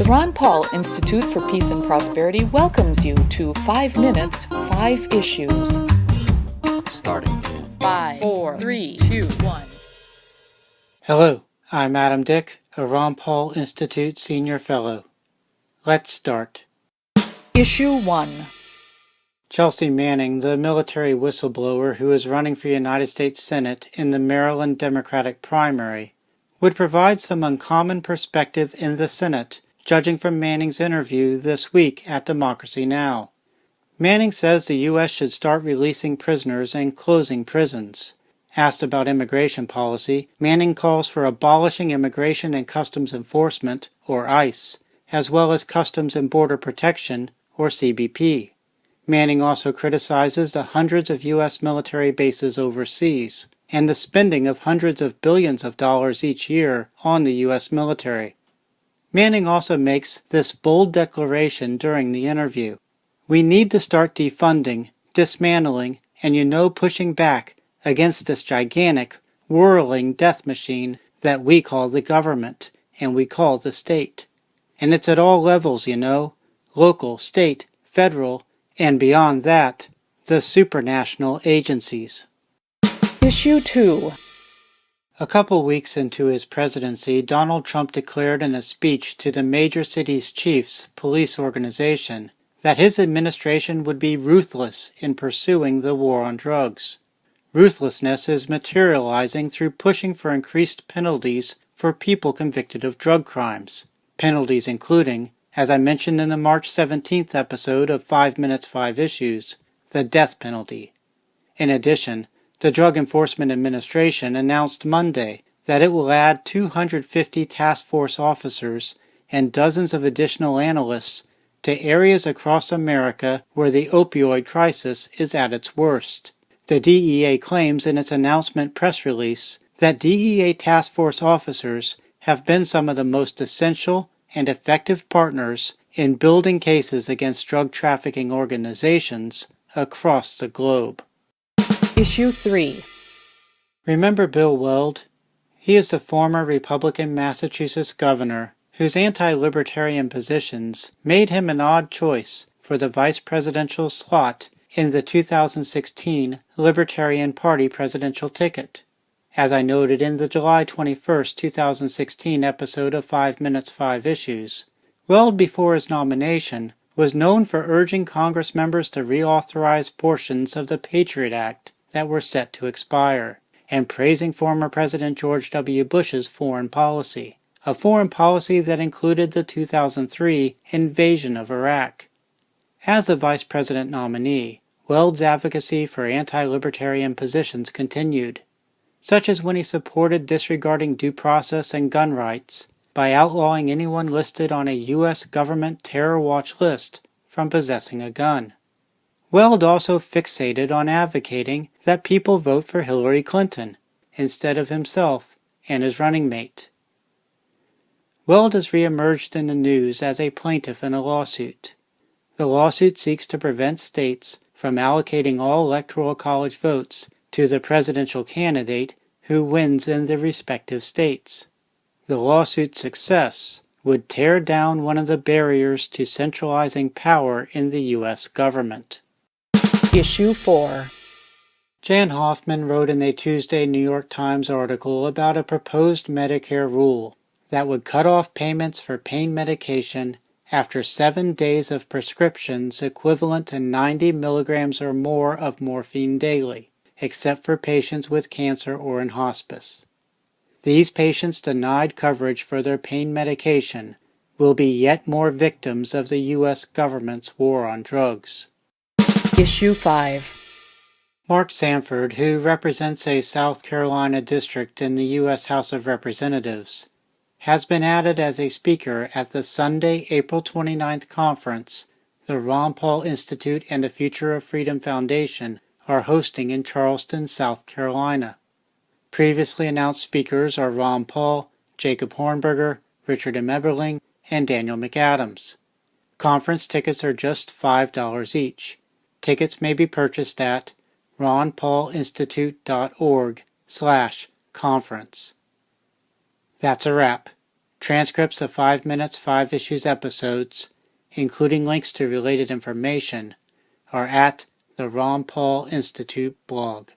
Ron Paul Institute for Peace and Prosperity welcomes you to 5 Minutes, 5 Issues. Starting in 5, 4, 3, 2, 1. Hello, I'm Adam Dick, a Ron Paul Institute Senior Fellow. Let's start. Issue 1. Chelsea Manning, the military whistleblower who is running for United States Senate in the Maryland Democratic primary, would provide some uncommon perspective in the Senate, judging from Manning's interview this week at Democracy Now! Manning says the U.S. should start releasing prisoners and closing prisons. Asked about immigration policy, Manning calls for abolishing Immigration and Customs Enforcement, or ICE, as well as Customs and Border Protection, or CBP. Manning also criticizes the hundreds of U.S. military bases overseas, and the spending of hundreds of billions of dollars each year on the U.S. military. Manning also makes this bold declaration during the interview. We need to start defunding, dismantling, and pushing back against this gigantic, whirling death machine that we call the government, and we call the state. And it's at all levels, local, state, federal, and beyond that, the supranational agencies. Issue 2. A couple weeks into his presidency, Donald Trump declared in a speech to the major cities' chiefs police organization that his administration would be ruthless in pursuing the war on drugs. Ruthlessness is materializing through pushing for increased penalties for people convicted of drug crimes. Penalties including, as I mentioned in the March 17th episode of 5 Minutes 5 Issues, the death penalty. In addition, the Drug Enforcement Administration announced Monday that it will add 250 task force officers and dozens of additional analysts to areas across America where the opioid crisis is at its worst. The DEA claims in its announcement press release that DEA task force officers have been some of the most essential and effective partners in building cases against drug trafficking organizations across the globe. Issue 3. Remember Bill Weld? He is the former Republican Massachusetts governor whose anti-libertarian positions made him an odd choice for the vice presidential slot in the 2016 Libertarian Party presidential ticket. As I noted in the July 21, 2016 episode of 5 Minutes 5 Issues, Weld before his nomination was known for urging Congress members to reauthorize portions of the Patriot Act that were set to expire, and praising former President George W. Bush's foreign policy, a foreign policy that included the 2003 invasion of Iraq. As a vice president nominee, Weld's advocacy for anti-libertarian positions continued, such as when he supported disregarding due process and gun rights by outlawing anyone listed on a U.S. government terror watch list from possessing a gun. Weld also fixated on advocating that people vote for Hillary Clinton instead of himself and his running mate. Weld has reemerged in the news as a plaintiff in a lawsuit. The lawsuit seeks to prevent states from allocating all electoral college votes to the presidential candidate who wins in the respective states. The lawsuit's success would tear down one of the barriers to centralizing power in the U.S. government. Issue 4. Jan Hoffman wrote in a Tuesday New York Times article about a proposed Medicare rule that would cut off payments for pain medication after 7 days of prescriptions equivalent to 90 milligrams or more of morphine daily, except for patients with cancer or in hospice. These patients denied coverage for their pain medication will be yet more victims of the U.S. government's war on drugs. Issue 5. Mark Sanford, who represents a South Carolina district in the U.S. House of Representatives, has been added as a speaker at the Sunday, April 29th conference the Ron Paul Institute and the Future of Freedom Foundation are hosting in Charleston, South Carolina. Previously announced speakers are Ron Paul, Jacob Hornberger, Richard M. Eberling, and Daniel McAdams. Conference tickets are just $5 each. Tickets may be purchased at ronpaulinstitute.org/conference. That's a wrap. Transcripts of 5 Minutes 5 Issues episodes, including links to related information, are at the Ron Paul Institute blog.